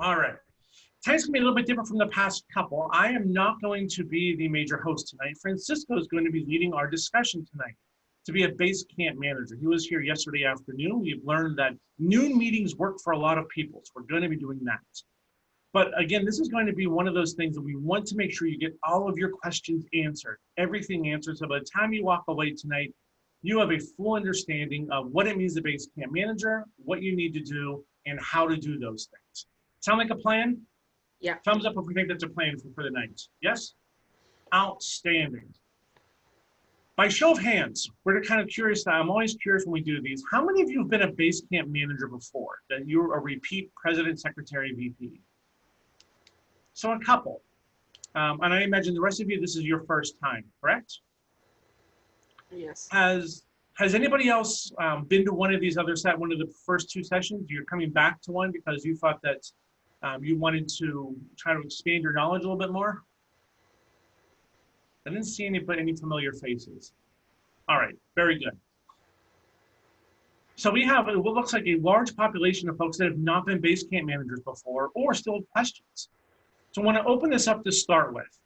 All right. Tonight's going to be a little bit different from the past couple. I am not going to be the major host tonight. Francisco is going to be leading our discussion tonight to be a Basecamp manager. He was here yesterday afternoon. We've learned that noon meetings work for a lot of people, so we're going to be doing that. But again, this is going to be one of those things that we want to make sure you get all of your questions answered, everything answered. So by the time you walk away tonight, you have a full understanding of what it means to be a Basecamp manager, what you need to do, and how to do those things. Sound like a plan? Yeah. Thumbs up if we think that's a plan for the night. Yes? Outstanding. By show of hands, we're kind of curious. I'm always curious when we do these. How many of you have been a Basecamp manager before? That you're a repeat president, secretary, VP? So a couple. And I imagine the rest of you, this is your first time, correct? Yes. Has anybody else been to one of these other one of the first two sessions? You're coming back to one because you thought that you wanted to try to expand your knowledge a little bit more? I didn't see any familiar faces. All right, very good. So we have what looks like a large population of folks that have not been Basecamp managers before or still have questions. So I want to open this up to start with.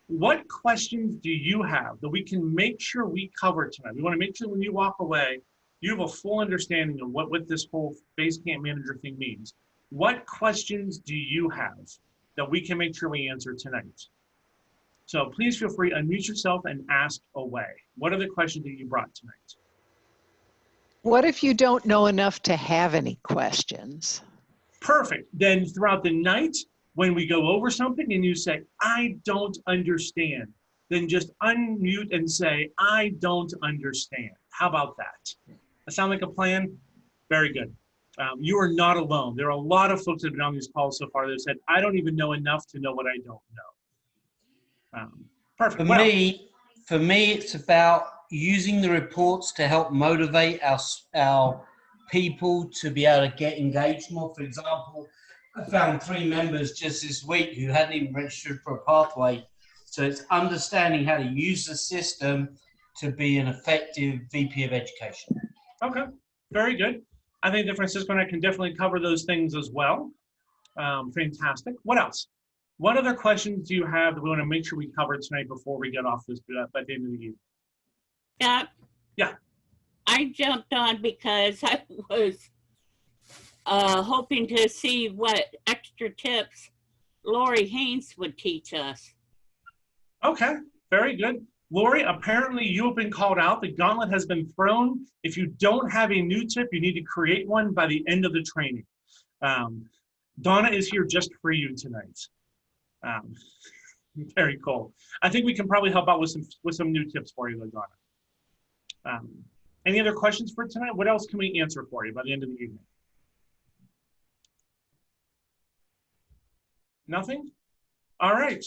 What questions do you have that we can make sure we cover tonight? We want to make sure when you walk away, you have a full understanding of what this whole Basecamp manager thing means. What questions do you have that we can make sure we answer tonight? So please feel free to unmute yourself and ask away. What are the questions that you brought tonight? What if you don't know enough to have any questions? Perfect. Then throughout the night, when we go over something and you say, I don't understand, then just unmute and say, I don't understand. How about that? That sound like a plan? Very good. You are not alone. There are a lot of folks that have been on these calls so far that have said, I don't even know enough to know what I don't know. Perfect. For me, it's about using the reports to help motivate our people to be able to get engaged more. For example, I found 3 members just this week who hadn't even registered for a pathway. So it's understanding how to use the system to be an effective VP of Education. Okay, very good. I think that Francisco and I can definitely cover those things as well. Fantastic. What else? What other questions do you have that we want to make sure we cover tonight before we get off this by the end of the evening? Yeah. I jumped on because I was hoping to see what extra tips Lori Haynes would teach us. Okay, very good. Lori, apparently you have been called out. The gauntlet has been thrown. If you don't have a new tip, you need to create one by the end of the training. Donna is here just for you tonight. Very cool. I think we can probably help out with some new tips for you, though, Donna. Any other questions for tonight? What else can we answer for you by the end of the evening? Nothing? All right.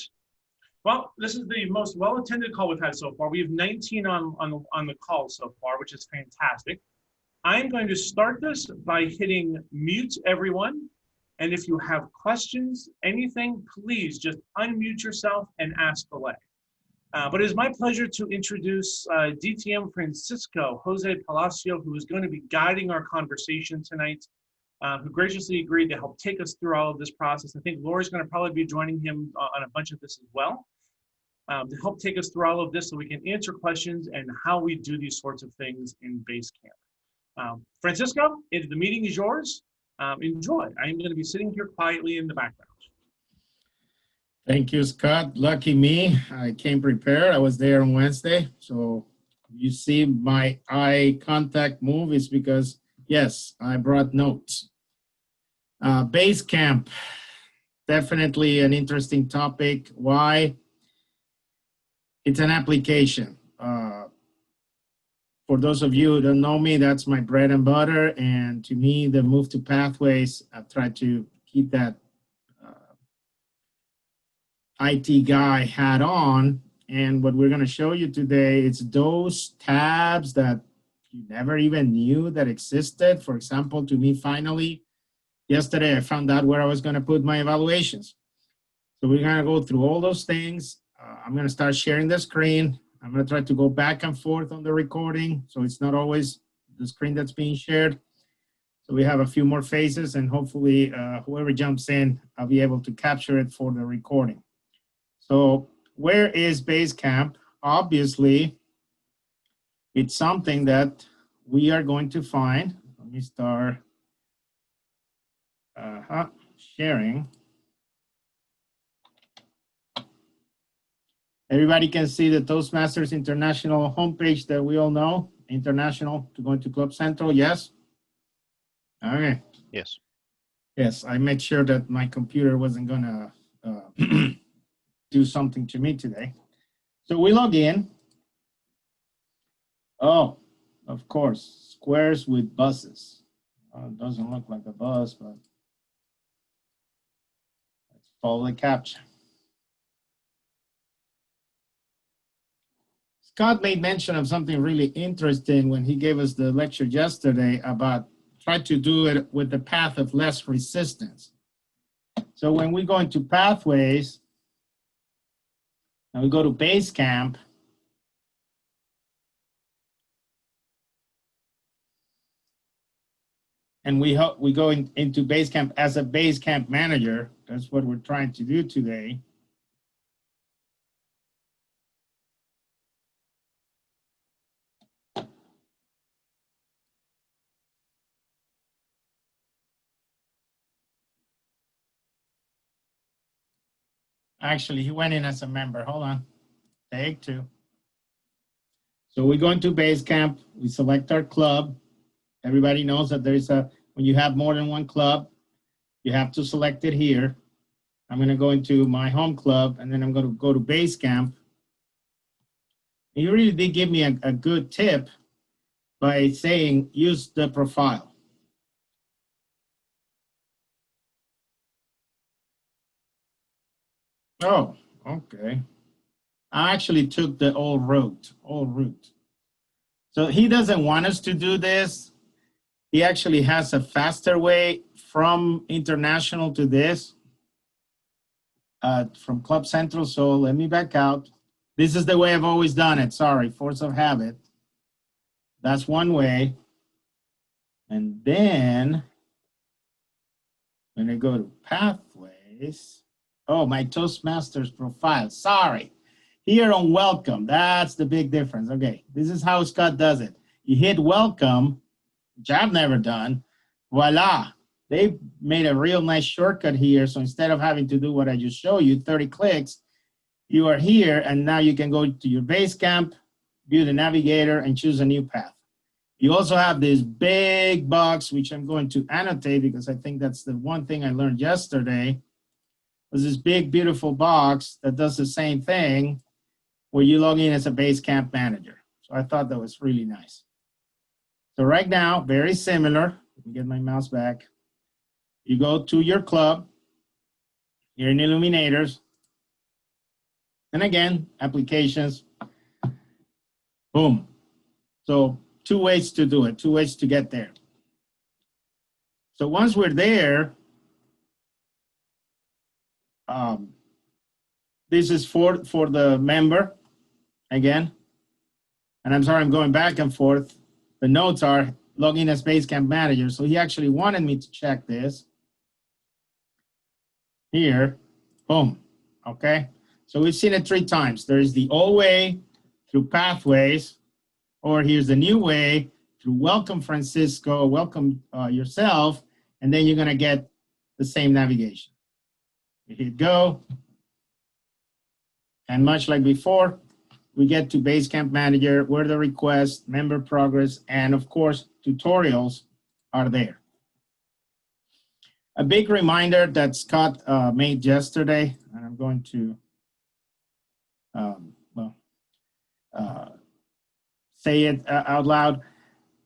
Well, this is the most well-attended call we've had so far. We have 19 on the call so far, which is fantastic. I'm going to start this by hitting mute everyone. And if you have questions, anything, please just unmute yourself and ask away. But it is my pleasure to introduce DTM Francisco Jose Palacio, who is going to be guiding our conversation tonight, who graciously agreed to help take us through all of this process. I think Lori's going to probably be joining him on a bunch of this as well, to help take us through all of this so we can answer questions and how we do these sorts of things in Basecamp. Francisco, the meeting is yours. Enjoy. I'm going to be sitting here quietly in the background. Thank you, Scott. Lucky me. I came prepared. I was there on Wednesday. So you see my eye contact move is because, yes, I brought notes. Basecamp, definitely an interesting topic. Why? It's an application. For those of you who don't know me, that's my bread and butter. And to me, the move to pathways, I've tried to keep that IT guy hat on. And what we're going to show you today is those tabs that you never even knew that existed. For example, to me, finally, yesterday, I found out where I was going to put my evaluations. So we're going to go through all those things. I'm going to start sharing the screen. I'm going to try to go back and forth on the recording, so it's not always the screen that's being shared. So we have a few more phases, and hopefully whoever jumps in, I'll be able to capture it for the recording. So where is Basecamp? Obviously, it's something that we are going to find. Let me start sharing. Everybody can see the Toastmasters International homepage that we all know. International to go into Club Central, yes? Okay. Yes. Yes, I made sure that my computer wasn't gonna do something to me today. So we log in. Oh, of course, squares with buses. It doesn't look like a bus, but let's follow the caption. Scott made mention of something really interesting when he gave us the lecture yesterday about try to do it with the path of less resistance. So when we go into pathways and we go to Basecamp, and we go into Basecamp as a Basecamp manager, that's what we're trying to do today. Actually, he went in as a member. Hold on. Take two. So we go into Basecamp. We select our club. Everybody knows that there's when you have more than one club, you have to select it here. I'm going to go into my home club, and then I'm going to go to Basecamp. And you really did give me a good tip by saying use the profile. Oh, okay. I actually took the old route. So he doesn't want us to do this. He actually has a faster way from international to this, from Club Central. So let me back out. This is the way I've always done it. Sorry, force of habit. That's one way. And then when I go to pathways, oh, my Toastmasters profile. Sorry. Here on welcome, that's the big difference. Okay, this is how Scott does it. You hit welcome, which I've never done. Voila. They made a real nice shortcut here. So instead of having to do what I just showed you, 30 clicks, you are here, and now you can go to your Basecamp, view the navigator, and choose a new path. You also have this big box, which I'm going to annotate because I think that's the one thing I learned yesterday. There's this big, beautiful box that does the same thing where you log in as a Basecamp manager. So I thought that was really nice. So right now, very similar. Let me get my mouse back. You go to your club. You're in Illuminators. And again, applications. Boom. So 2 ways to do it, 2 ways to get there. So once we're there, this is for the member again. And I'm sorry, I'm going back and forth. The notes are log in as Basecamp manager. So he actually wanted me to check this. Here, boom, okay? So we've seen it 3 times. There is the old way through pathways, or here's the new way through welcome Francisco, welcome yourself, and then you're gonna get the same navigation. You hit go, and much like before, we get to Basecamp Manager where the request, member progress, and of course, tutorials are there. A big reminder that Scott made yesterday, and I'm going to say it out loud.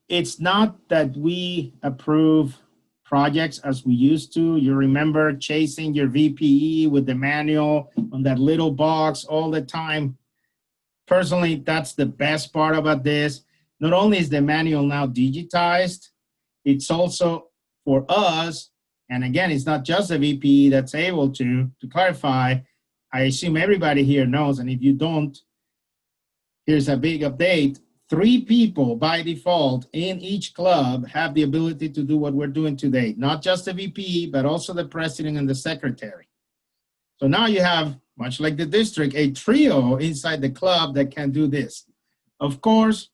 It's not that we approve projects as we used to. You remember chasing your VPE with the manual on that little box all the time. Personally, that's the best part about this. Not only is the manual now digitized, it's also for us, and again, it's not just a VPE that's able to clarify. I assume everybody here knows, and if you don't, here's a big update. 3 people by default in each club have the ability to do what we're doing today, not just the VP, but also the president and the secretary. So now you have, much like the district, a trio inside the club that can do this. Of course,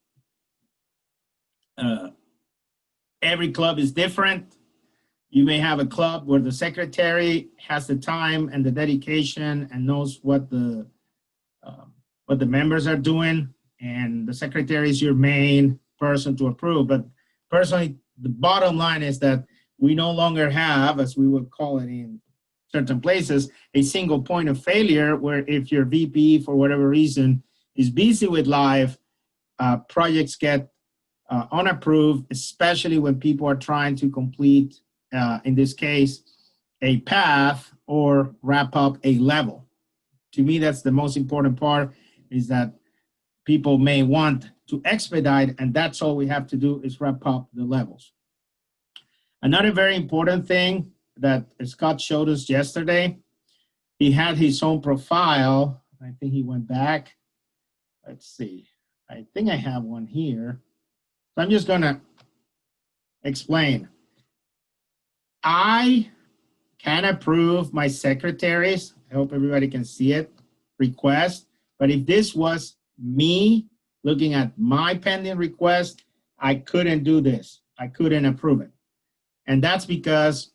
every club is different. You may have a club where the secretary has the time and the dedication and knows what the members are doing, and the secretary is your main person to approve. But personally, the bottom line is that we no longer have, as we would call it in certain places, a single point of failure where if your VP, for whatever reason, is busy with live, projects get unapproved, especially when people are trying to complete, in this case, a path or wrap up a level. To me, that's the most important part, is that people may want to expedite, and that's all we have to do is wrap up the levels. Another very important thing that Scott showed us yesterday, he had his own profile. I think he went back. Let's see. I think I have one here. So I'm just gonna explain. I can approve my secretaries. I hope everybody can see it, request. But if this was me looking at my pending request, I couldn't do this. I couldn't approve it. And that's because,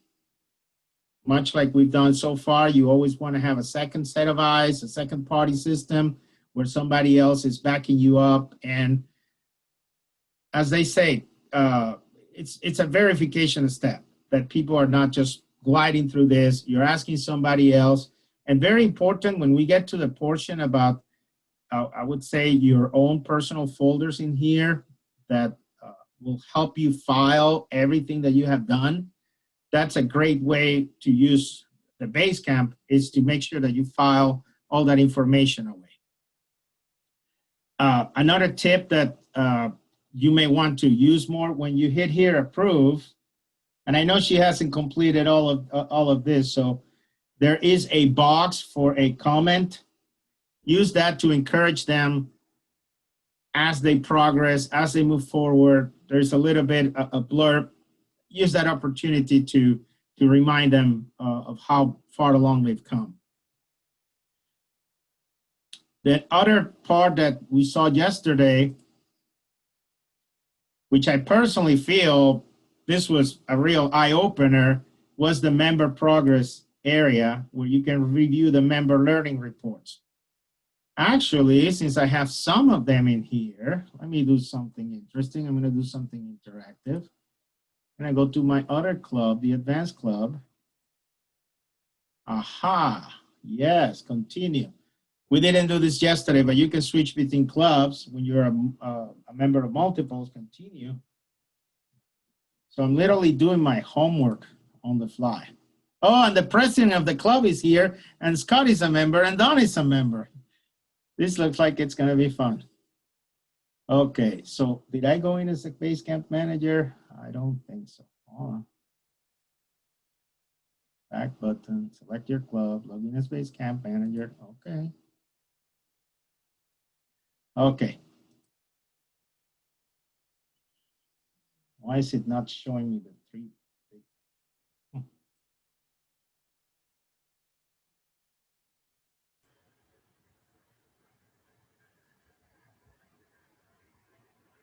much like we've done so far, you always want to have a second set of eyes, a second party system where somebody else is backing you up. And as they say, it's a verification step that people are not just gliding through this. You're asking somebody else. And very important, when we get to the portion about, I would say, your own personal folders in here that will help you file everything that you have done. That's a great way to use the Basecamp, is to make sure that you file all that information away. Another tip that you may want to use more, when you hit here, approve, and I know she hasn't completed all of this, so there is a box for a comment. Use that to encourage them as they progress, as they move forward. There's a little bit a blurb. Use that opportunity to remind them of how far along they've come. The other part that we saw yesterday, which I personally feel this was a real eye-opener, was the member progress area where you can review the member learning reports. Actually, since I have some of them in here, let me do something interesting. I'm going to do something interactive. I'm going to go to my other club, the advanced club. Aha, yes, continue. We didn't do this yesterday, but you can switch between clubs when you're a member of multiples, continue. So I'm literally doing my homework on the fly. Oh, and the president of the club is here, and Scott is a member, and Don is a member. This looks like it's going to be fun. Okay, so did I go in as a Basecamp manager? I don't think so. Hold on. Back button, select your club, log in as Basecamp manager. Okay. Okay. Why is it not showing me the 3?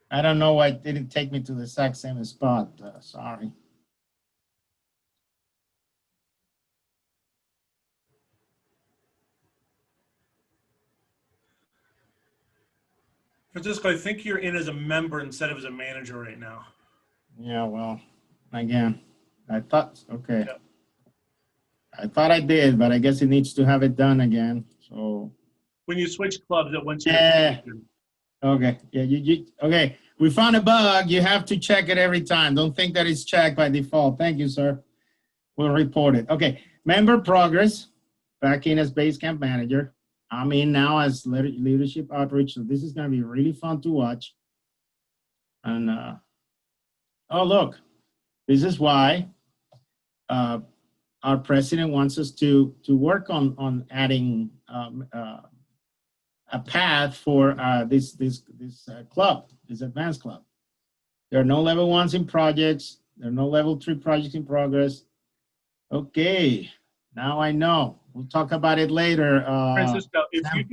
I don't know why it didn't take me to the exact same spot. Sorry. Francisco, I think you're in as a member instead of as a manager right now. Yeah, well, again, I thought, okay. Yep. I thought I did, but I guess it needs to have it done again. So. When you switch clubs, it went to Yeah. Okay. Yeah. Okay. We found a bug. You have to check it every time. Don't think that it's checked by default. Thank you, sir. We'll report it. Okay. Member progress. Back in as Basecamp manager. I'm in now as leadership outreach. So this is going to be really fun to watch. And oh, look, this is why our president wants us to work on adding a path for this club, this advanced club. There are no level 1s in projects. There are no level 3 projects in progress. Okay, now I know. We'll talk about it later. Francisco, if Sam. you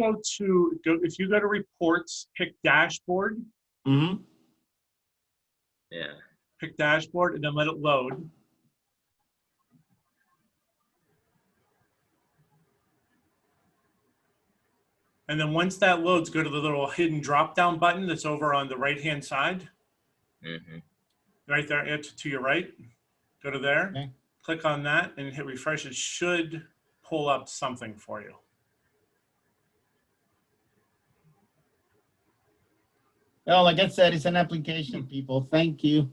go to reports, pick dashboard, Mhm. Yeah. pick dashboard, and then let it load. And then once that loads, go to the little hidden drop-down button that's over on the right-hand side. Mm-hmm. Right there, it's to your right. Go to there, Okay. click on that, and hit refresh. It should pull up something for you. Well, like I said, it's an application, people. Thank you.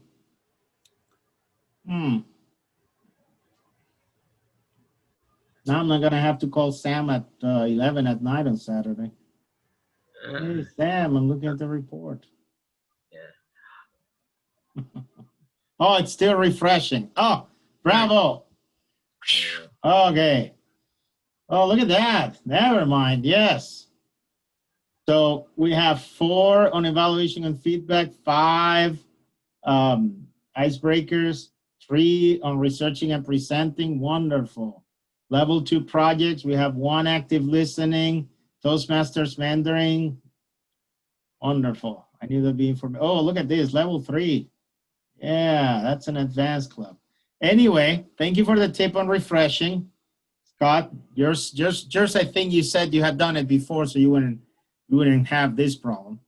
Now I'm not gonna have to call Sam at 11 at night on Saturday. Hey, Sam, I'm looking at the report. Yeah. Oh, it's still refreshing. Oh, bravo. Okay. Oh, look at that. Never mind. Yes. So we have 4 on evaluation and feedback, 5 icebreakers, 3 on researching and presenting. Wonderful. Level 2 projects, we have 1 active listening, Toastmasters mentoring. Wonderful. I need to be informed. Oh, look at this, level 3. Yeah, that's an advanced club. Anyway, thank you for the tip on refreshing. Scott, yours, I think you said you had done it before, so you wouldn't have this problem.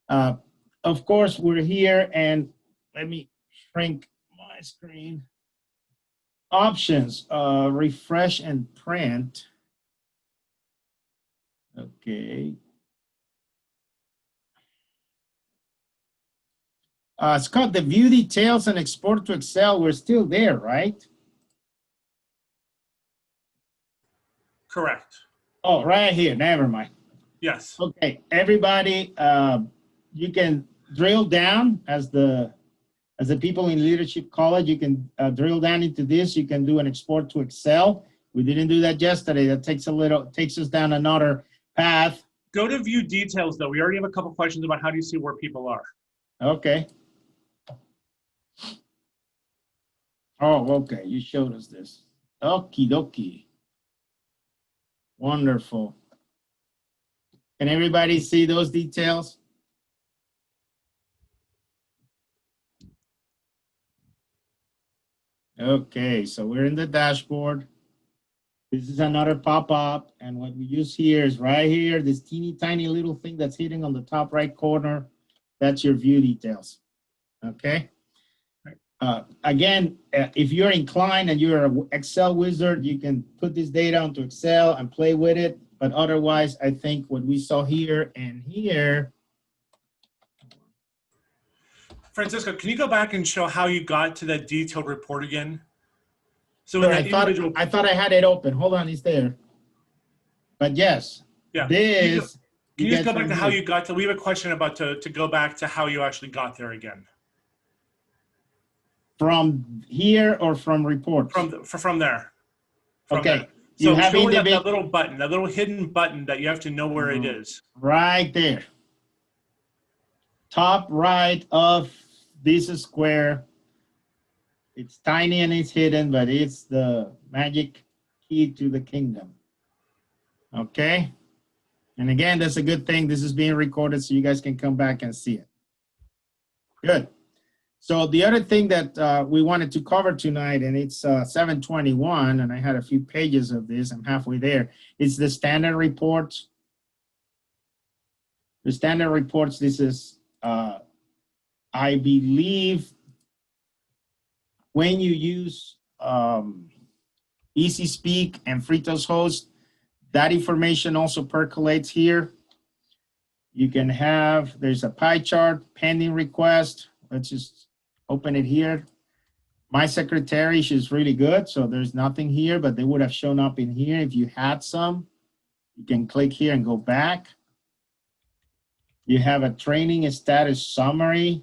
Of course, we're here, and let me shrink my screen. Options, refresh and print. Okay. Scott, the view details and export to Excel, we're still there, right? Correct. Oh, right here, never mind. Yes. Okay, everybody, you can drill down as the people in leadership college, you can drill down into this. You can do an export to Excel. We didn't do that yesterday. That takes us down another path. Go to view details though. We already have a couple questions about how do you see where people are. Okay. Oh, okay. You showed us this. Okie dokie. Wonderful. Can everybody see those details? Okay, so we're in the dashboard. This is another pop-up, and what we use here is right here, this teeny tiny little thing that's hidden on the top right corner. That's your view details. Okay. Again, if you're inclined and you're an Excel wizard, you can put this data onto Excel and play with it. But otherwise, I think what we saw here and here. Francisco, can you go back and show how you got to that detailed report again? So Sure, in that individual, I thought I had it open. Hold on, it's there. But yes, yeah. this. Can you just go back to how here. you got to? We have a question about to go back to how you actually got there again. From here or from reports? From there. From okay. There. So you have show that little button, that little hidden button that you have to know where it is. Right there. Top right of this square. It's tiny and it's hidden, but it's the magic key to the kingdom. Okay. And again, that's a good thing. This is being recorded so you guys can come back and see it. Good. So the other thing that we wanted to cover tonight, and it's 7:21, and I had a few pages of this. I'm halfway there. It's the standard reports. The standard reports, this is, I believe, when you use Easy Speak and Fritos Host, that information also percolates here. You can have, there's a pie chart, pending request. Let's just open it here. My secretary, she's really good, so there's nothing here, but they would have shown up in here if you had some. You can click here and go back. You have a training status summary.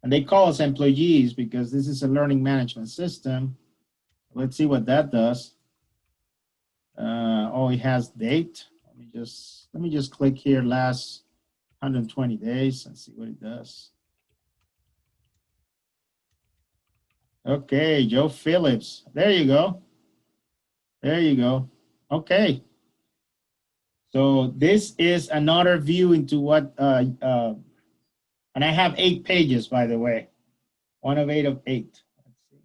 And they call us employees because this is a learning management system. Let's see what that does. Oh, it has date. Let me just click here last 120 days and see what it does. Okay, Joe Phillips. There you go. There you go. Okay. So this is another view into what, and I have 8 pages, by the way. 1 of 8 of 8. Let's see.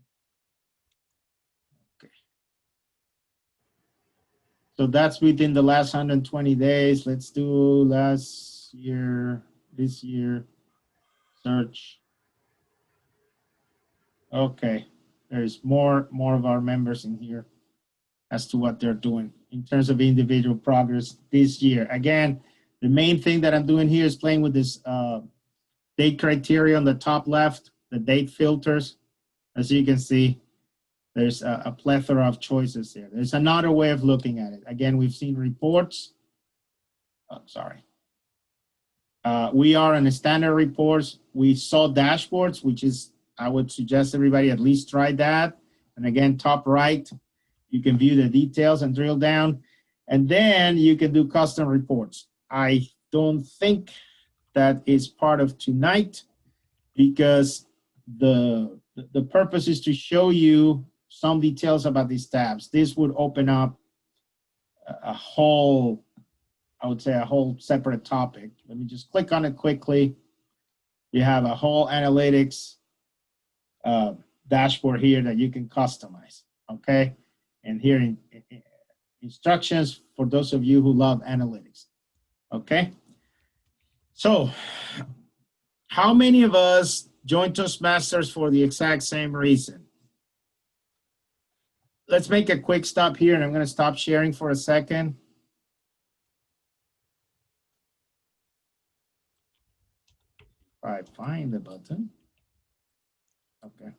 Okay. So that's within the last 120 days. Let's do last year, this year, search. Okay, there's more of our members in here as to what they're doing in terms of individual progress this year. Again, the main thing that I'm doing here is playing with this date criteria on the top left, the date filters. As you can see, there's a plethora of choices here. There's another way of looking at it. Again, we've seen reports. Oh, sorry. We are in the standard reports. We saw dashboards, which is, I would suggest everybody at least try that. And again, top right, you can view the details and drill down. And then you can do custom reports. I don't think that is part of tonight because the purpose is to show you some details about these tabs. This would open up a whole, I would say a whole separate topic. Let me just click on it quickly. You have a whole analytics dashboard here that you can customize, okay? And here in instructions for those of you who love analytics, okay? So how many of us joined Toastmasters for the exact same reason? Let's make a quick stop here, and I'm gonna stop sharing for a second. I find the button. Okay.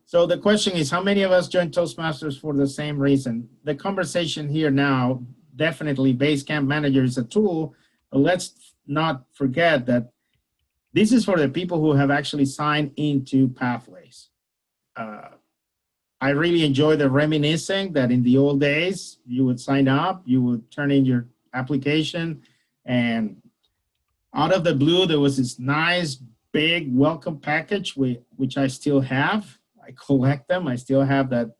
So the question is, how many of us joined Toastmasters for the same reason? The conversation here now, definitely Basecamp Manager is a tool, but let's not forget that this is for the people who have actually signed into Pathways. I really enjoy the reminiscing that in the old days, you would sign up, you would turn in your application, and out of the blue, there was this nice, big welcome package, which I still have. I collect them. I still have that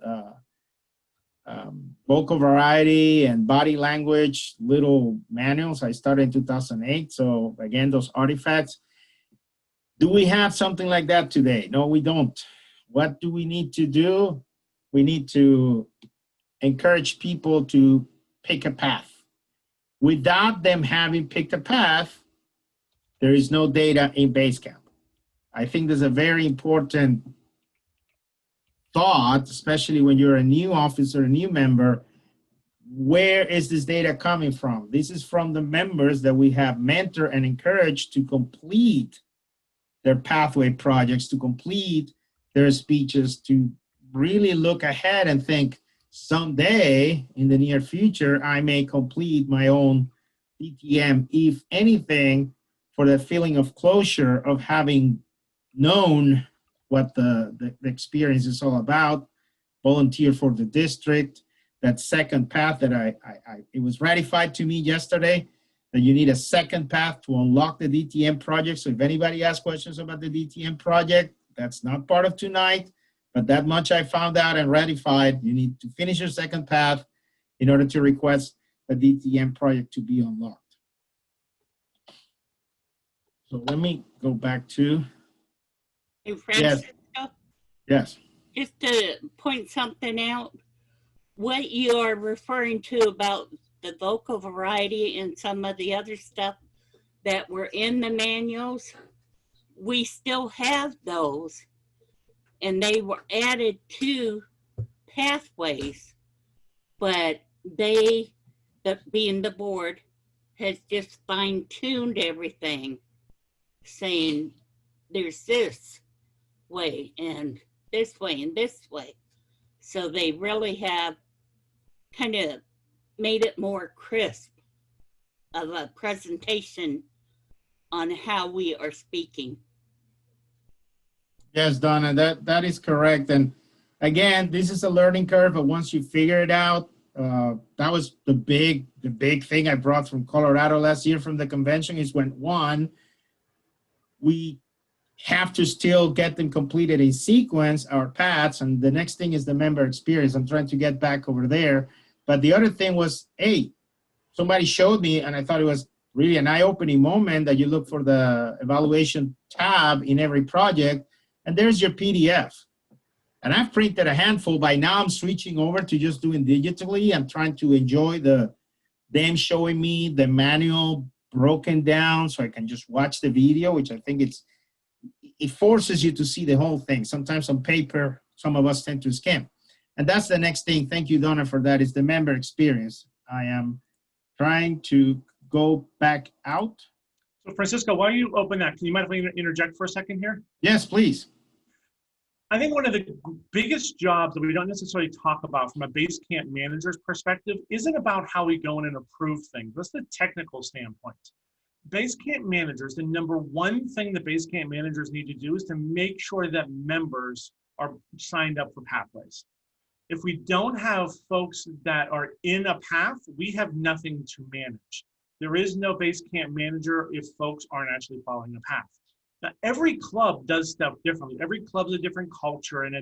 vocal variety and body language little manuals. I started in 2008. So again, those artifacts. Do we have something like that today? No, we don't. What do we need to do? We need to encourage people to pick a path. Without them having picked a path, there is no data in Basecamp. I think there's a very important thought, especially when you're a new officer, a new member. Where is this data coming from? This is from the members that we have mentored and encouraged to complete their pathway projects, to complete their speeches, to really look ahead and think someday in the near future, I may complete my own DTM, if anything, for the feeling of closure of having known what the experience is all about, volunteer for the district, that second path that it was ratified to me yesterday, that you need a second path to unlock the DTM project. So if anybody has questions about the DTM project, that's not part of tonight, but that much I found out and ratified. You need to finish your second path in order to request the DTM project to be unlocked. So let me go back to. Hey, Francisco, Yes. just to point something out, what you are referring to about the vocal variety and some of the other stuff that were in the manuals, we still have those, and they were added to Pathways, but they, being the board, has just fine-tuned everything, saying there's this way and this way and this way. So they really have kind of made it more crisp of a presentation on how we are speaking. Yes, Donna, that is correct. And again, this is a learning curve, but once you figure it out, That was the big thing I brought from Colorado last year from the convention is when one, we have to still get them completed in sequence, our paths, and the next thing is the member experience. I'm trying to get back over there. But the other thing was, hey, somebody showed me, and I thought it was really an eye-opening moment that you look for the evaluation tab in every project, and there's your PDF. And I've printed a handful. By now, I'm switching over to just doing digitally. I'm trying to enjoy them showing me the manual broken down so I can just watch the video, which I think it forces you to see the whole thing. Sometimes on paper, some of us tend to skim. And that's the next thing. Thank you, Donna, for that, is the member experience. I am trying to go back out. So Francisco, while you open that, can you mind if I interject for a second here? Yes, please. I think one of the biggest jobs that we don't necessarily talk about from a Basecamp manager's perspective isn't about how we go in and approve things. That's the technical standpoint. Basecamp managers, the number one thing that Basecamp managers need to do is to make sure that members are signed up for pathways. If we don't have folks that are in a path, we have nothing to manage. There is no Basecamp manager if folks aren't actually following a path. Now, every club does stuff differently. Every club is a different culture and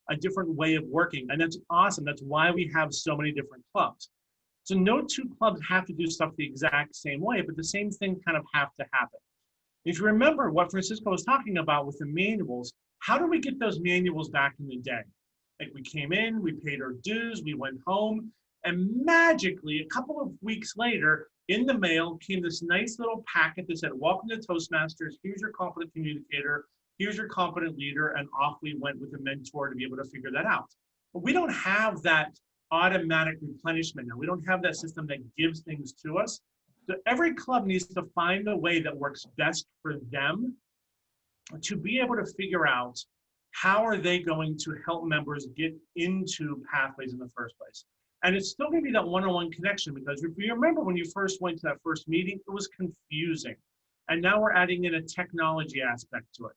a different way of working, and that's awesome. That's why we have so many different clubs. So no two clubs have to do stuff the exact same way, but the same thing kind of have to happen. If you remember what Francisco was talking about with the manuals, how do we get those manuals back in the day? Like, we came in, we paid our dues, we went home, and magically, a couple of weeks later, in the mail came this nice little packet that said, welcome to Toastmasters, here's your competent communicator, here's your competent leader, and off we went with a mentor to be able to figure that out. But we don't have that automatic replenishment now. We don't have that system that gives things to us. So every club needs to find the way that works best for them to be able to figure out how are they going to help members get into pathways in the first place. And it's still going to be that one-on-one connection, because if you remember when you first went to that first meeting, it was confusing. And now we're adding in a technology aspect to it.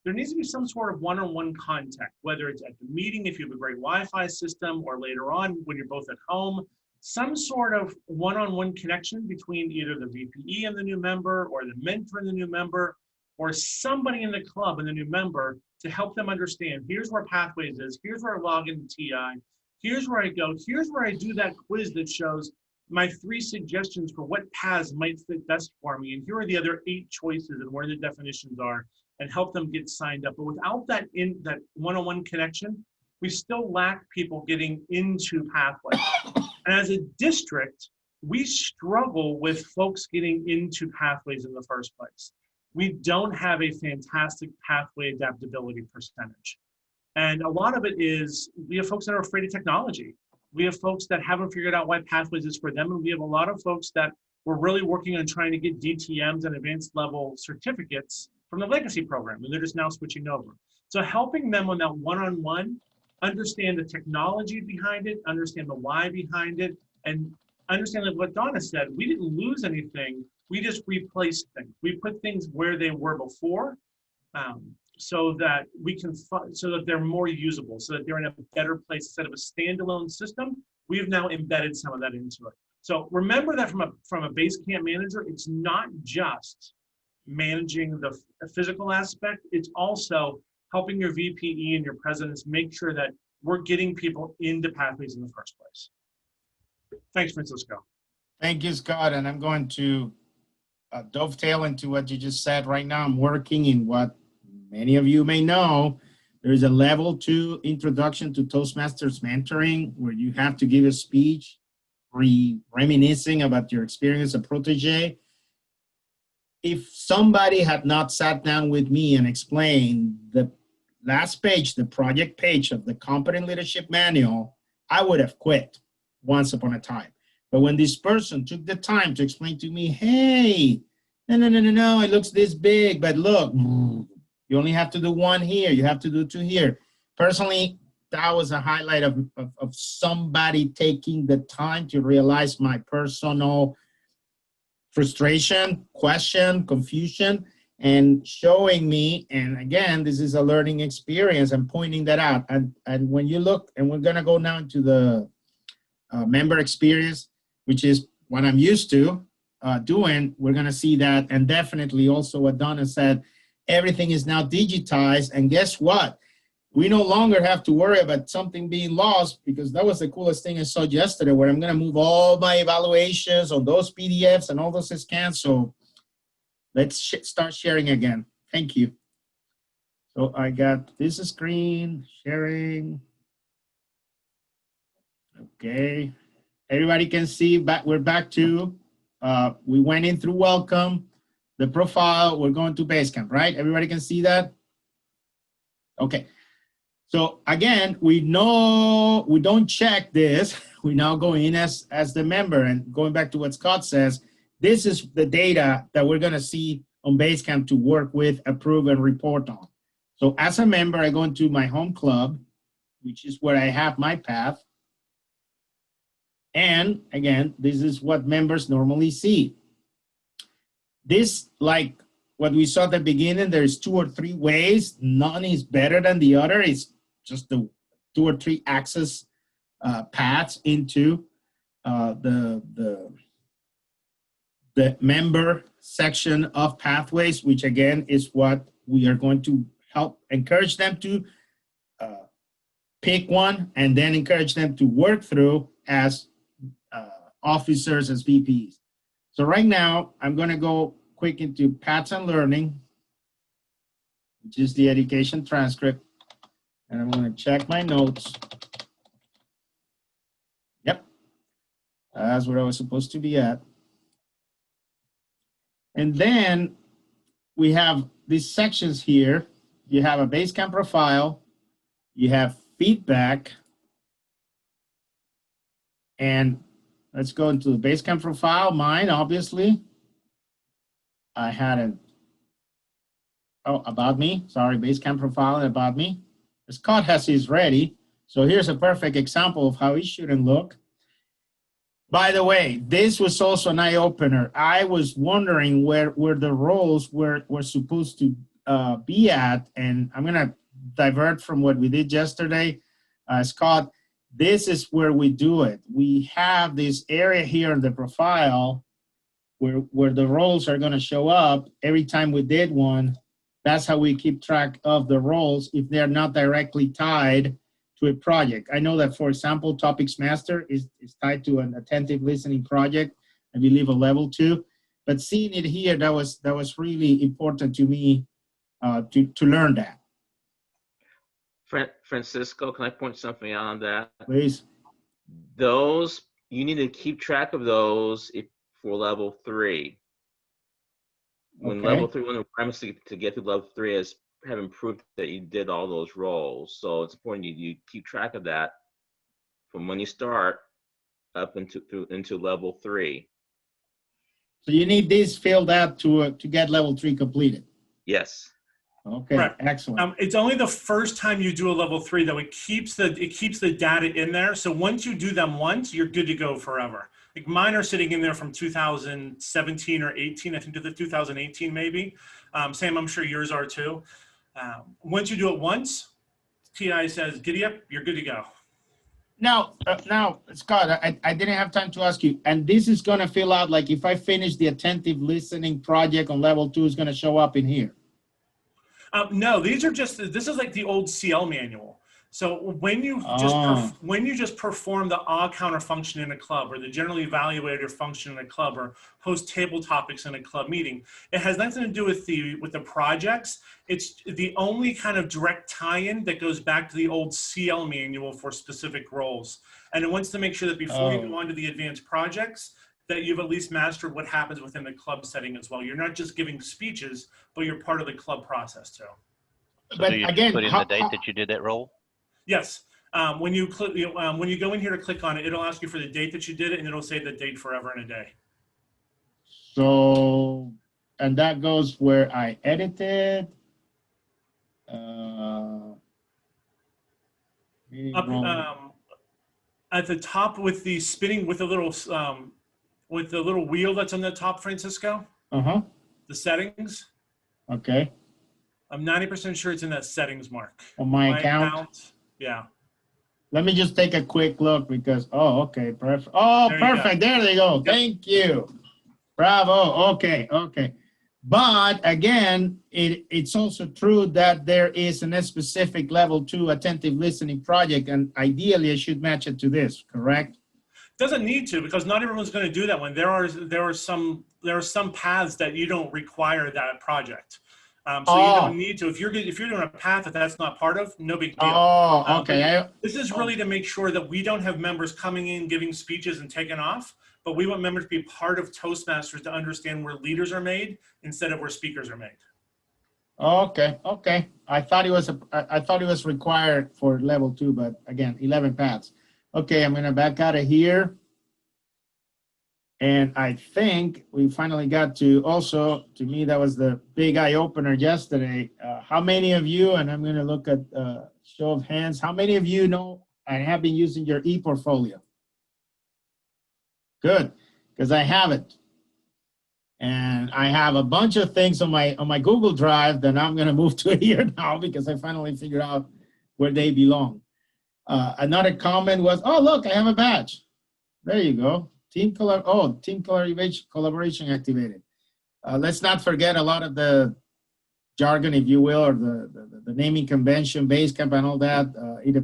There needs to be some sort of one-on-one contact, whether it's at the meeting, if you have a great Wi-Fi system, or later on when you're both at home, some sort of one-on-one connection between either the VPE and the new member, or the mentor and the new member, or somebody in the club and the new member to help them understand, here's where Pathways is, here's where I log into TI, here's where I go, here's where I do that quiz that shows my 3 suggestions for what paths might fit best for me, and here are the other 8 choices and where the definitions are, and help them get signed up. But without that one-on-one connection, we still lack people getting into Pathways. And as a district, we struggle with folks getting into Pathways in the first place. We don't have a fantastic pathway adaptability percentage. And a lot of it is, we have folks that are afraid of technology. We have folks that haven't figured out why Pathways is for them. And we have a lot of folks that were really working on trying to get DTMs and advanced level certificates from the legacy program, and they're just now switching over. So helping them on that one-on-one, understand the technology behind it, understand the why behind it, and understand that what Donna said, we didn't lose anything, we just replaced things. We put things where they were before, so that we can, so that they're more usable, so that they're in a better place. Instead of a standalone system, we've now embedded some of that into it. So remember that from a Basecamp manager, it's not just managing the physical aspect, it's also helping your VPE and your presidents make sure that we're getting people into Pathways in the first place. Thanks, Francisco. Thank you, Scott. And I'm going to dovetail into what you just said. Right now, I'm working in what many of you may know. There's a level 2 introduction to Toastmasters mentoring, where you have to give a speech reminiscing about your experience as a protege. If somebody had not sat down with me and explained the last page, the project page of the Competent Leadership Manual, I would have quit once upon a time. But when this person took the time to explain to me, hey, no, it looks this big, but look, you only have to do 1 here, you have to do 2 here. Personally, that was a highlight of somebody taking the time to realize my personal frustration, question, confusion, and showing me, and again, this is a learning experience, and pointing that out. And when you look, and we're gonna go now into the member experience, which is what I'm used to doing. We're going to see that. And definitely also what Donna said, everything is now digitized. And guess what? We no longer have to worry about something being lost, because that was the coolest thing I saw yesterday, where I'm going to move all my evaluations on those PDFs and all those scans. So let's start sharing again. Thank you. So I got this screen sharing. Okay. Everybody can see we're back to, we went in through welcome, the profile, we're going to Basecamp, right? Everybody can see that? Okay. So again, we know we don't check this. We now go in as the member, and going back to what Scott says, this is the data that we're gonna see on Basecamp to work with, approve, and report on. So as a member, I go into my home club, which is where I have my path. And again, this is what members normally see. This, like what we saw at the beginning, there's 2 or 3 ways. None is better than the other. It's just the 2 or 3 access paths into the member section of pathways, which again is what we are going to help encourage them to pick one, and then encourage them to work through as officers, as VPs. So right now, I'm going to go quick into Paths and Learning, which is the education transcript. And I'm going to check my notes. Yep. That's where I was supposed to be at. And then we have these sections here. You have a Basecamp profile. You have feedback. And let's go into the Basecamp profile. Mine, obviously. I had an, about me. Sorry, Basecamp profile and about me. Scott has his ready. So here's a perfect example of how it shouldn't look. By the way, this was also an eye-opener. I was wondering where the roles were supposed to be at, and I'm gonna divert from what we did yesterday. Scott, this is where we do it. We have this area here in the profile where the roles are gonna show up every time we did one. That's how we keep track of the roles if they're not directly tied to a project. I know that, for example, Topics Master is tied to an attentive listening project, I believe a level 2. But seeing it here, that was really important to me to learn that. Francisco, can I point something out on that? Please. Those, you need to keep track of those for level 3. When Okay. level 3, one of the requirements to get to level 3 is having proof that you did all those roles. So it's important you keep track of that from when you start up into level 3. So you need this filled out to get level 3 completed. Yes. Okay, Correct. excellent. It's only the first time you do a level 3 though. It keeps the data in there. So once you do them once, you're good to go forever. Like mine are sitting in there from 2017 or 18. I think to the 2018 maybe. Sam, I'm sure yours are too. Once you do it once, TI says, giddy up, you're good to go. Now, Scott, I didn't have time to ask you, and this is going to fill out, like if I finish the attentive listening project on level 2, is going to show up in here. No, these are just, this is like the old CL manual. So when you just perform the counter function in a club, or the general evaluator function in a club, or host table topics in a club meeting, it has nothing to do with the projects. It's the only kind of direct tie-in that goes back to the old CL manual for specific roles. And it wants to make sure that before you go on to the advanced projects, that you've at least mastered what happens within the club setting as well. You're not just giving speeches, but you're part of the club process too. So But do you again, put in the date that you did that role? Yes. When you go in here to click on it, it'll ask you for the date that you did it, and it'll say the date forever and a day. So, and that goes where I edited. At the top with the spinning, with the little wheel that's on the top, Francisco. The settings. Okay. I'm 90% sure it's in that settings mark. On my account. Yeah. Let me just take a quick look because, oh, okay, perfect. Oh, There you go. perfect. There they go. Yep. Thank you. Bravo. Okay, okay. But again, it's also true that there is a specific level 2 attentive listening project, and ideally I should match it to this, correct? Doesn't need to, because not everyone's going to do that one. There are some paths that you don't require that project. So you don't need to. If you're doing a path that's not part of, no big deal. Oh, okay. This is really to make sure that we don't have members coming in, giving speeches and taking off, but we want members to be part of Toastmasters to understand where leaders are made instead of where speakers are made. Okay, okay. I thought it was required for level 2, but again, 11 paths. Okay, I'm gonna back out of here. And I think we finally got to also, to me, that was the big eye opener yesterday. How many of you, and I'm gonna look at show of hands, how many of you know and have been using your e-portfolio? Good, because I have it. And I have a bunch of things on my Google Drive that I'm gonna move to here now because I finally figured out where they belong. Another comment was, oh, look, I have a badge. There you go. Team collaboration activated. Let's not forget a lot of the jargon, if you will, or the naming convention, Basecamp and all that.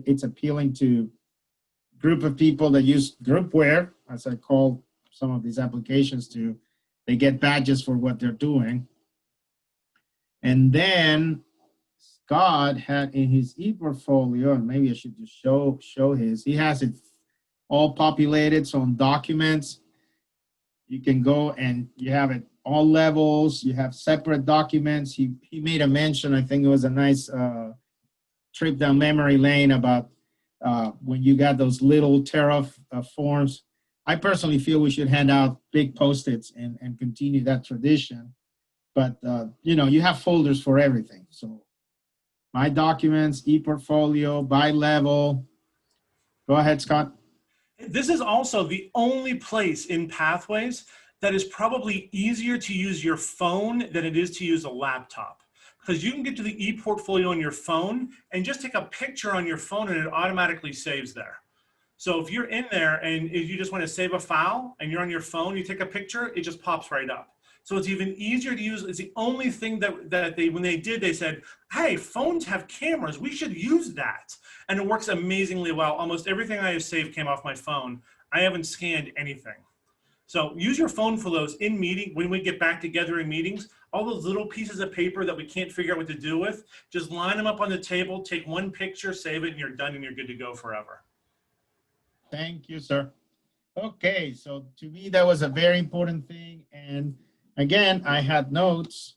It's appealing to group of people that use groupware, as I call some of these applications to. They get badges for what they're doing. And then Scott had in his e-portfolio, and maybe I should just show his, he has it all populated. So on documents, you can go and you have it all levels, you have separate documents. He made a mention, I think it was a nice trip down memory lane about when you got those little tariff forms. I personally feel we should hand out big Post-its and continue that tradition. But, you know, you have folders for everything. So my documents, e-portfolio, by level. Go ahead, Scott. This is also the only place in Pathways that is probably easier to use your phone than it is to use a laptop. Because you can get to the e-portfolio on your phone and just take a picture on your phone and it automatically saves there. So if you're in there and if you just want to save a file and you're on your phone, you take a picture, it just pops right up. So it's even easier to use. It's the only thing that they, when they did, they said, hey, phones have cameras. We should use that. And it works amazingly well. Almost everything I have saved came off my phone. I haven't scanned anything. So use your phone for those in meeting. When we get back together in meetings, all those little pieces of paper that we can't figure out what to do with, just line them up on the table, take one picture, save it, and you're done and you're good to go forever. Thank you, sir. Okay, so to me, that was a very important thing. And again, I had notes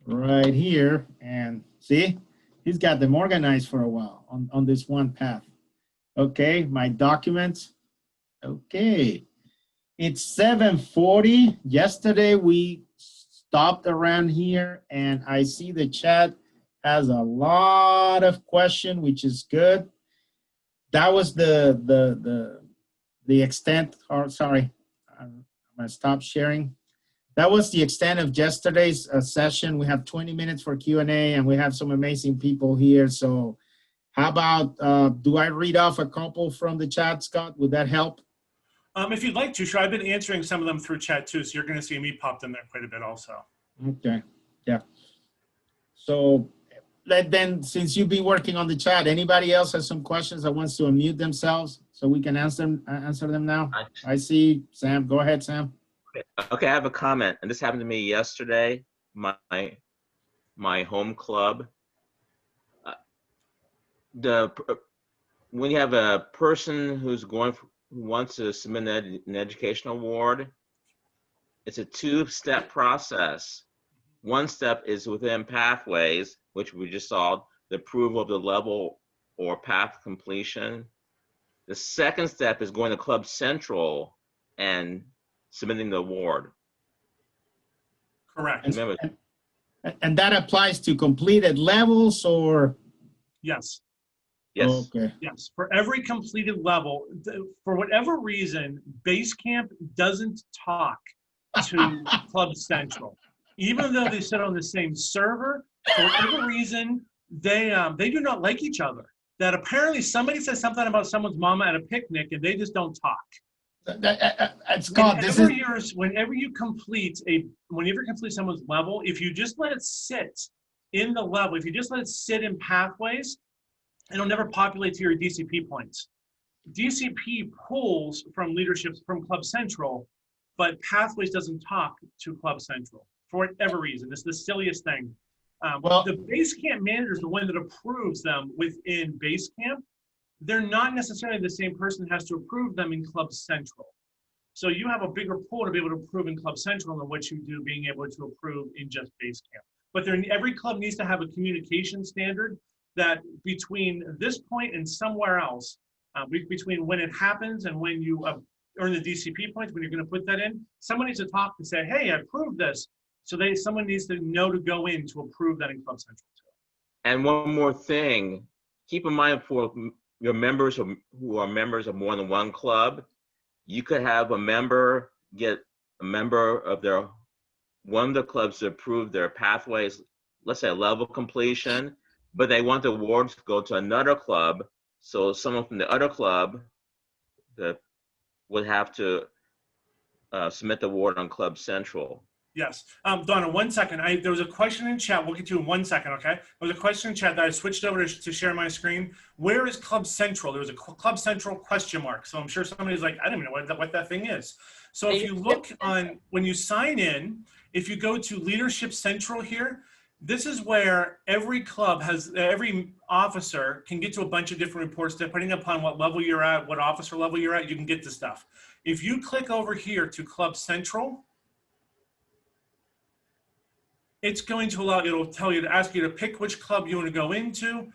right here. And see, he's got them organized for a while on this one path. Okay, my documents. Okay, it's 7:40. Yesterday, we stopped around here, and I see the chat has a lot of questions, which is good. That was the extent, or sorry, I'm gonna stop sharing. That was the extent of yesterday's session. We have 20 minutes for Q&A and we have some amazing people here. So how about, do I read off a couple from the chat, Scott? Would that help? If you'd like to, sure. I've been answering some of them through chat too. So you're gonna see me popped in there quite a bit also. Okay, yeah. So then, since you've been working on the chat, anybody else has some questions that wants to unmute themselves so we can answer them now? I see Sam. Go ahead, Sam. Okay, I have a comment, and this happened to me yesterday. My home club. When you have a person who wants to submit an educational award, it's a two-step process. One step is within Pathways, which we just saw, the approval of the level or path completion. The second step is going to Club Central and submitting the award. Correct. Remember, And that applies to completed levels or? Yes. yes. Okay. Yes. For every completed level, for whatever reason, Basecamp doesn't talk to Club Central. Even though they sit on the same server, for whatever reason, they do not like each other. that apparently somebody says something about someone's mama at a picnic and they just don't talk. Scott, this is Whenever you complete someone's level, if you just let it sit in the level, if you just let it sit in pathways, it'll never populate to your DCP points. DCP pulls from leaderships from Club Central, but Pathways doesn't talk to Club Central for whatever reason. It's the silliest thing. The Basecamp manager is the one that approves them within Basecamp. They're not necessarily the same person that has to approve them in Club Central. So you have a bigger pool to be able to approve in Club Central than what you do being able to approve in just Basecamp. But every club needs to have a communication standard that between this point and somewhere else, between when it happens and when you earn the DCP points, when you're going to put that in, someone needs to talk to say, hey, I approved this. So someone needs to know to go in to approve that in Club Central too. And one more thing, keep in mind for your members who are members of more than one club, you could have a member get a member of one of the clubs to approve their pathways, let's say a level completion, but they want the awards to go to another club. So someone from the other club that would have to submit the award on Club Central. Yes. Donna, 1 second. There was a question in chat. We'll get to you in 1 second, okay? There was a question in chat that I switched over to share my screen. Where is Club Central? There was a Club Central question mark. So I'm sure somebody's like, I don't even know what that thing is. So if you look when you sign in, if you go to Leadership Central here, this is where every club every officer can get to a bunch of different reports depending upon what level you're at, what officer level you're at, you can get the stuff. If you click over here to Club Central, it's going to it'll ask you to pick which club you want to go into.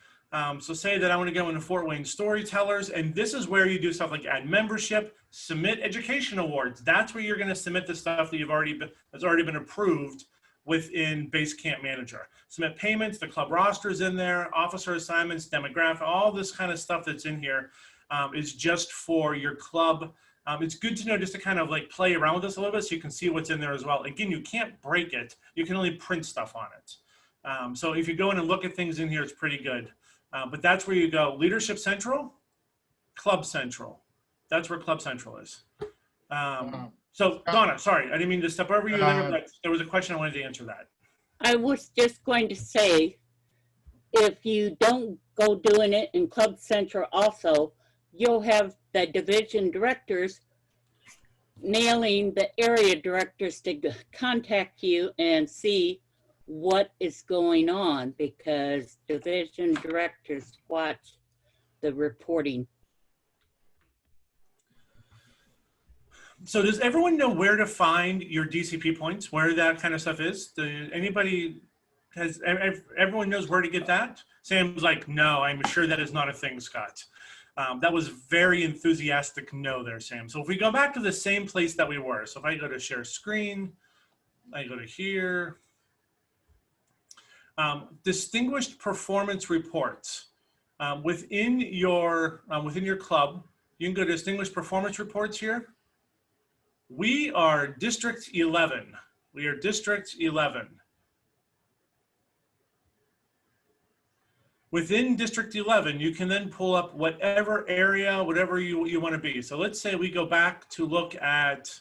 So say that I want to go into Fort Wayne Storytellers, and this is where you do stuff like add membership, submit education awards. That's where you're going to submit the stuff that that's already been approved within Basecamp Manager. Submit payments, the club roster is in there, officer assignments, demographic, all this kind of stuff that's in here is just for your club. It's good to know just to kind of like play around with this a little bit so you can see what's in there as well. Again, you can't break it. You can only print stuff on it. So if you go in and look at things in here, it's pretty good. But that's where you go. Leadership Central, Club Central. That's where Club Central is. So Donna, sorry, I didn't mean to step over you there, but there was a question I wanted to answer that. I was just going to say, if you don't go doing it in Club Central also, you'll have the division directors nailing the area directors to contact you and see what is going on, because division directors watch the reporting. So does everyone know where to find your DCP points, where that kind of stuff is? Everyone knows where to get that? Sam's like, no, I'm sure that is not a thing, Scott. That was very enthusiastic no there, Sam. So if we go back to the same place that we were, so if I go to share screen, I go to here, distinguished performance reports. Within your club, you can go to distinguished performance reports here. We are District 11. We are District 11. Within District 11, you can then pull up whatever area, whatever you want to be. So let's say we go back to look at,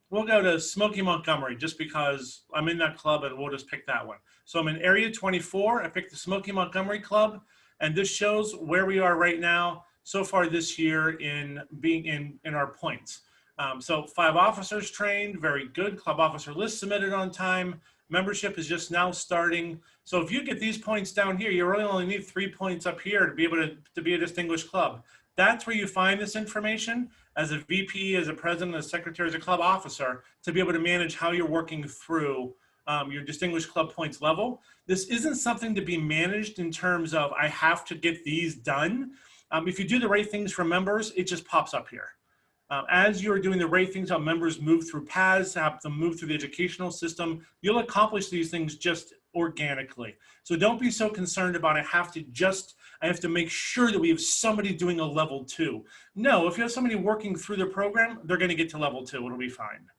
we'll go to Smoky Montgomery just because I'm in that club and we'll just pick that one. So I'm in Area 24. I picked the Smoky Montgomery Club, and this shows where we are right now so far this year in being in our points. So 5 officers trained, very good. Club officer list submitted on time. Membership is just now starting. So if you get these points down here, you really only need 3 points up here to be able to be a distinguished club. That's where you find this information as a VP, as a president, as a secretary, as a club officer, to be able to manage how you're working through your distinguished club points level. This isn't something to be managed in terms of I have to get these done. If you do the right things for members, it just pops up here. As you're doing the right things, how members move through paths, have them move through the educational system, you'll accomplish these things just organically. So don't be so concerned about I have to make sure that we have somebody doing a level 2. No, if you have somebody working through the program, they're going to get to level 2. It'll be fine.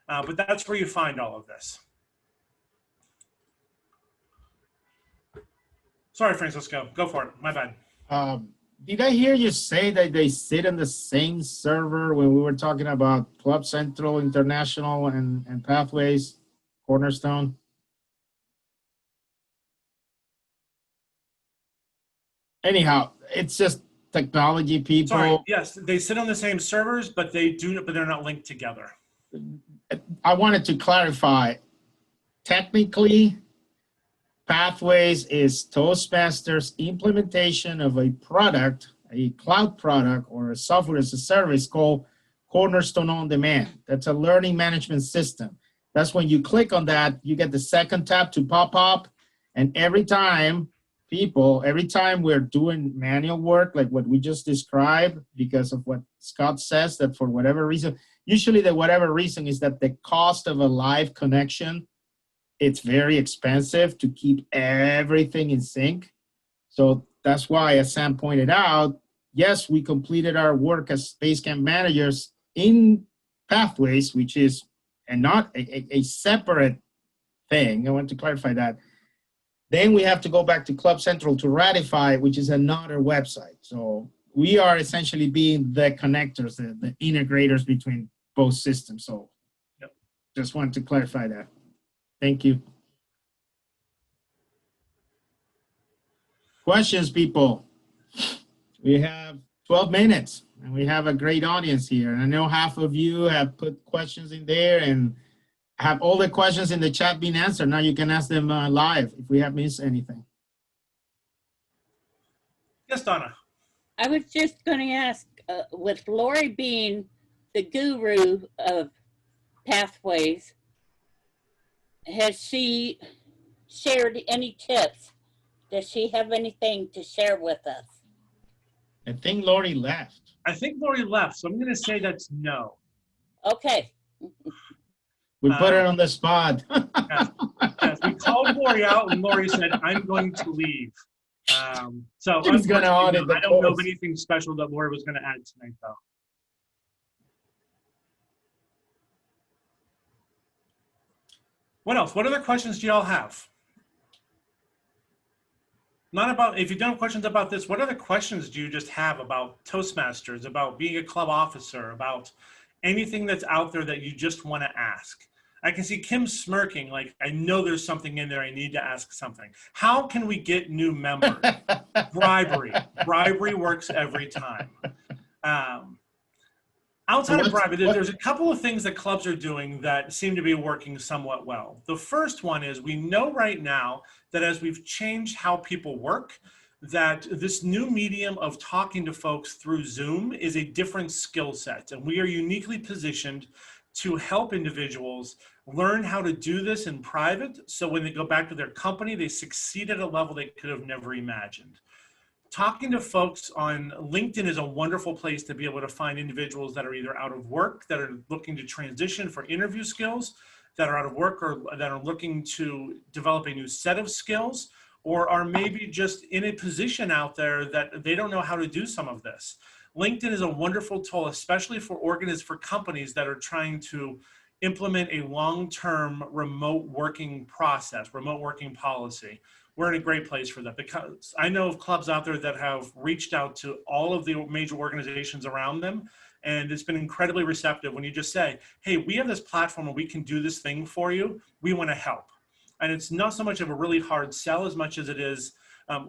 But that's where you find all of this. Sorry, Francisco. Go for it. My bad. Did I hear you say that they sit on the same server when we were talking about Club Central, International, and Pathways, Cornerstone? Anyhow, it's just technology people. Sorry. Yes, they sit on the same servers, but they're not linked together. I wanted to clarify. Technically, Pathways is Toastmasters implementation of a product, a cloud product, or a software as a service called Cornerstone On Demand. That's a learning management system. That's when you click on that, you get the second tab to pop up, and every time we're doing manual work, like what we just described, because of what Scott says, that for whatever reason, usually the whatever reason is that the cost of a live connection, it's very expensive to keep everything in sync. So that's why, as Sam pointed out, yes, we completed our work as Basecamp managers in Pathways, which is and not a separate thing. I want to clarify that. Then we have to go back to Club Central to ratify, which is another website. So we are essentially being the connectors, the integrators between both systems. So yep. Just wanted to clarify that. Thank you. Questions, people? We have 12 minutes and we have a great audience here. And I know half of you have put questions in there and have all the questions in the chat been answered. Now you can ask them live if we have missed anything. Yes, Donna. I was just going to ask, with Lori being the guru of Pathways, has she shared any tips? Does she have anything to share with us? I think Lori left. I think Lori left, so I'm going to say that's no. Okay. We put her on the spot. Yes, we called Lori out, and Lori said, "I'm going to leave." So She's going to audit the I don't know of course. anything special that Lori was going to add tonight, though. What else? What other questions do y'all have? Not about, if you don't have questions about this, what other questions do you just have about Toastmasters, about being a club officer, about anything that's out there that you just want to ask? I can see Kim smirking, like, I know there's something in there, I need to ask something. How can we get new members? Bribery. Bribery works every time. Outside of bribery, there's a couple of things that clubs are doing that seem to be working somewhat well. The first one is we know right now that as we've changed how people work, that this new medium of talking to folks through Zoom is a different skill set. And we are uniquely positioned to help individuals learn how to do this in private. So when they go back to their company, they succeed at a level they could have never imagined. Talking to folks on LinkedIn is a wonderful place to be able to find individuals that are either out of work, that are looking to transition for interview skills, that are out of work or that are looking to develop a new set of skills, or are maybe just in a position out there that they don't know how to do some of this. LinkedIn is a wonderful tool, especially for companies that are trying to implement a long-term remote working process, remote working policy. We're in a great place for that, because I know of clubs out there that have reached out to all of the major organizations around them, and it's been incredibly receptive when you just say, hey, we have this platform and we can do this thing for you. We want to help. And it's not so much of a really hard sell as much as it is,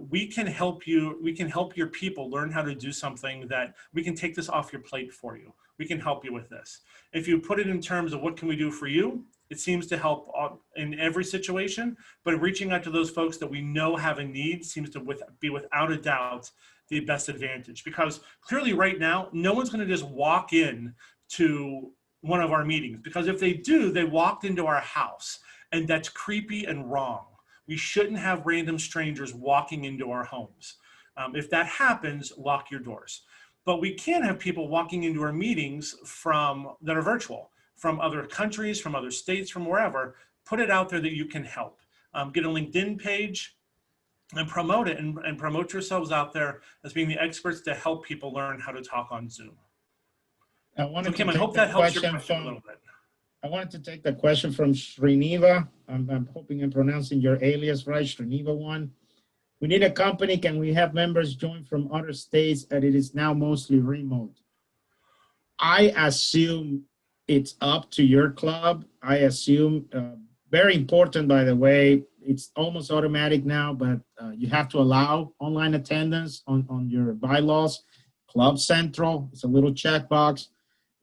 we can help you, we can help your people learn how to do something that we can take this off your plate for you. We can help you with this. If you put it in terms of what can we do for you, it seems to help in every situation, but reaching out to those folks that we know have a need seems to be without a doubt the best advantage, because clearly right now, no one's going to just walk in to one of our meetings, because if they do, they walked into our house, and that's creepy and wrong. We shouldn't have random strangers walking into our homes. If that happens, lock your doors. But we can have people walking into our meetings that are virtual, from other countries, from other states, from wherever. Put it out there that you can help. Get a LinkedIn page and promote it, and promote yourselves out there as being the experts to help people learn how to talk on Zoom. So Kim, I hope that helps your question a little bit. I wanted to take the question from Srineva. I'm hoping I'm pronouncing your alias right, Srineva one. We need a company. Can we have members join from other states? And it is now mostly remote. I assume it's up to your club. I assume, very important, by the way, it's almost automatic now, but you have to allow online attendance on your bylaws. Club Central, it's a little checkbox.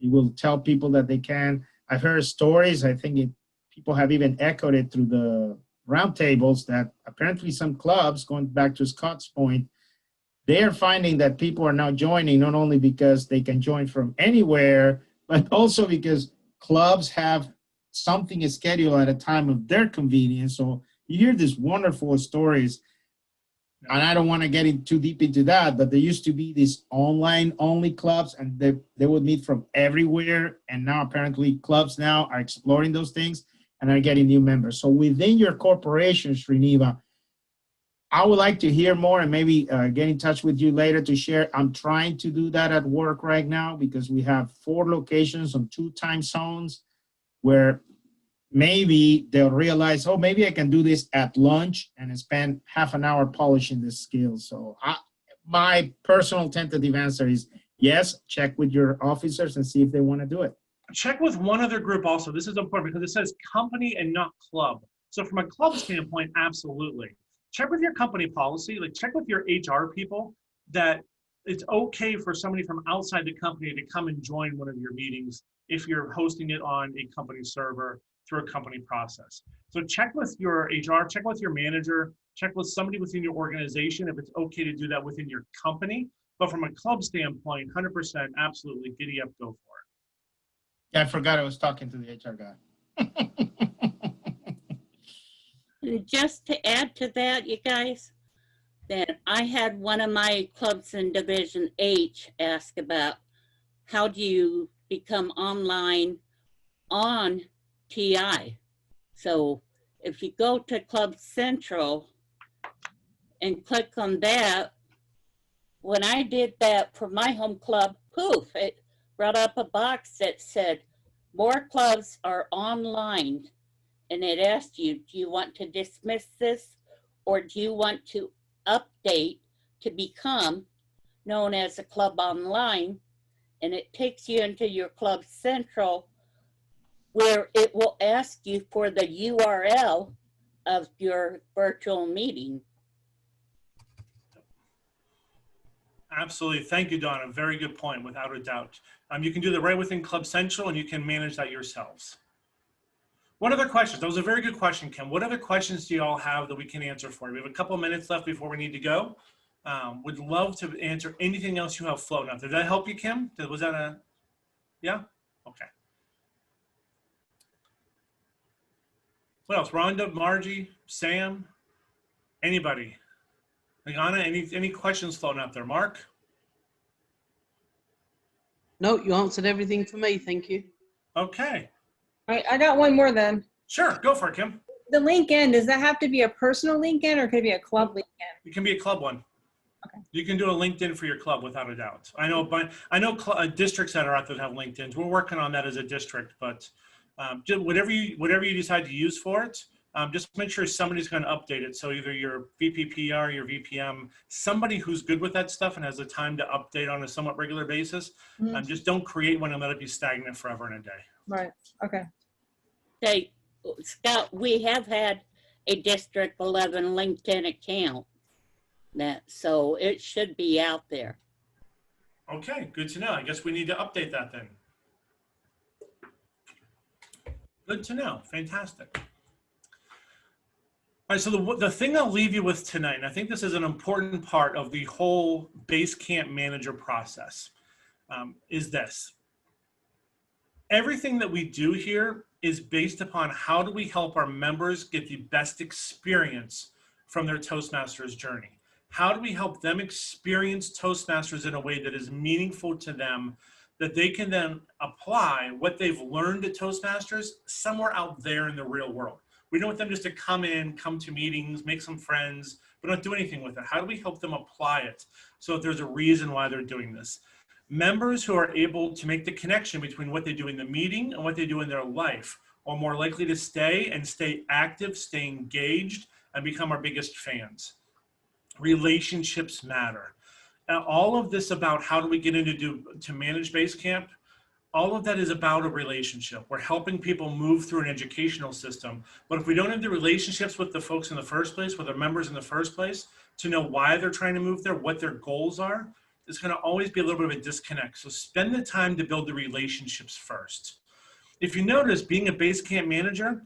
You will tell people that they can. I've heard stories, I think people have even echoed it through the roundtables, that apparently some clubs, going back to Scott's point, they are finding that people are now joining not only because they can join from anywhere, but also because clubs have something scheduled at a time of their convenience. So you hear these wonderful stories, and I don't want to get too deep into that, but there used to be these online only clubs, and they would meet from everywhere. And now apparently clubs now are exploring those things and are getting new members. So within your corporation, Srinivas, I would like to hear more, and maybe get in touch with you later to share. I'm trying to do that at work right now because we have 4 locations on 2 time zones where maybe they'll realize, oh, maybe I can do this at lunch and spend half an hour polishing this skill. So my personal tentative answer is yes, check with your officers and see if they want to do it. Check with one other group also. This is important because it says company and not club. So from a club standpoint, absolutely. Check with your company policy, like check with your HR people that it's okay for somebody from outside the company to come and join one of your meetings if you're hosting it on a company server through a company process. So check with your HR, check with your manager, check with somebody within your organization if it's okay to do that within your company. But from a club standpoint, 100% absolutely giddy up, go for it. Yeah, I forgot I was talking to the HR guy. And just to add to that, you guys, that I had one of my clubs in Division H ask about how do you become online on TI. So if you go to Club Central and click on that, when I did that for my home club, poof, it brought up a box that said, more clubs are online. And it asked you, do you want to dismiss this or do you want to update to become known as a club online? And it takes you into your Club Central where it will ask you for the URL of your virtual meeting. Absolutely. Thank you, Donna. Very good point, without a doubt. You can do that right within Club Central and you can manage that yourselves. What other questions? That was a very good question, Kim. What other questions do you all have that we can answer for you? We have a couple of minutes left before we need to go. Would love to answer anything else you have floating out. Did that help you, Kim? Was that a, yeah? Okay. What else? Rhonda, Margie, Sam, anybody? Liana, any questions floating out there? Mark? No, you answered everything for me. Thank you. Okay. All right, I got one more then. Sure, go for it, Kim. The LinkedIn, does that have to be a personal LinkedIn or could it be a club LinkedIn? It can be a club one. Okay. You can do a LinkedIn for your club without a doubt. I know districts that are out there have LinkedIns. We're working on that as a district, but just whatever you decide to use for it, just make sure somebody's going to update it. So either your VPPR, your VPM, somebody who's good with that stuff and has the time to update on a somewhat regular basis. Just don't create one and let it be stagnant forever in a day. Right. Okay. Say, Scott, we have had a District 11 LinkedIn account, so it should be out there. Okay, good to know. I guess we need to update that then. Good to know. Fantastic. All right, so the thing I'll leave you with tonight, and I think this is an important part of the whole Basecamp manager process, is this. Everything that we do here is based upon how do we help our members get the best experience from their Toastmasters journey? How do we help them experience Toastmasters in a way that is meaningful to them, that they can then apply what they've learned at Toastmasters somewhere out there in the real world? We don't want them just to come to meetings, make some friends, but not do anything with it. How do we help them apply it so that there's a reason why they're doing this? Members who are able to make the connection between what they do in the meeting and what they do in their life are more likely to stay active, stay engaged, and become our biggest fans. Relationships matter. All of this about how do we get into to manage Basecamp, all of that is about a relationship. We're helping people move through an educational system. But if we don't have the relationships with the folks in the first place, with our members in the first place, to know why they're trying to move there, what their goals are, it's going to always be a little bit of a disconnect. So spend the time to build the relationships first. If you notice, being a Basecamp manager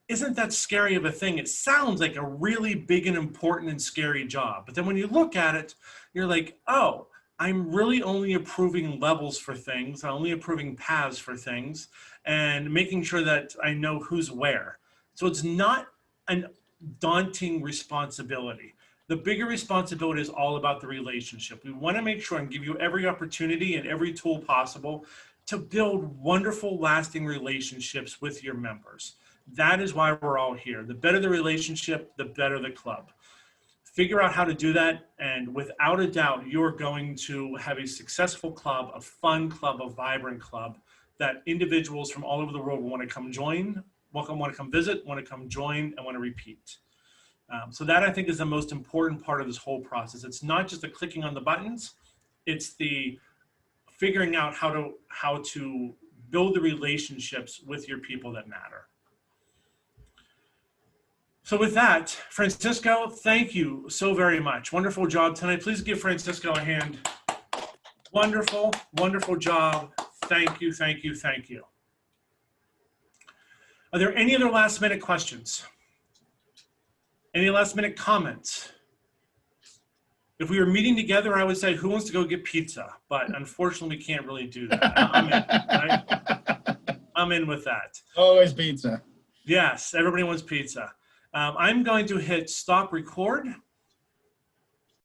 isn't that scary of a thing. It sounds like a really big and important and scary job. But then when you look at it, you're like, oh, I'm really only approving levels for things. I'm only approving paths for things and making sure that I know who's where. So it's not a daunting responsibility. The bigger responsibility is all about the relationship. We want to make sure and give you every opportunity and every tool possible to build wonderful, lasting relationships with your members. That is why we're all here. The better the relationship, the better the club. Figure out how to do that, and without a doubt, you're going to have a successful club, a fun club, a vibrant club that individuals from all over the world will want to come join, want to come visit, want to come join, and want to repeat. So that, I think, is the most important part of this whole process. It's not just the clicking on the buttons, it's the figuring out how to build the relationships with your people that matter. So with that, Francisco, thank you so very much. Wonderful job tonight. Please give Francisco a hand. Wonderful, wonderful job. Thank you, thank you, thank you. Are there any other last minute questions? Any last minute comments? If we were meeting together, I would say, who wants to go get pizza? But unfortunately, we can't really do that. I'm in, right? I'm in with that. Always pizza. Yes, everybody wants pizza. I'm going to hit stop record.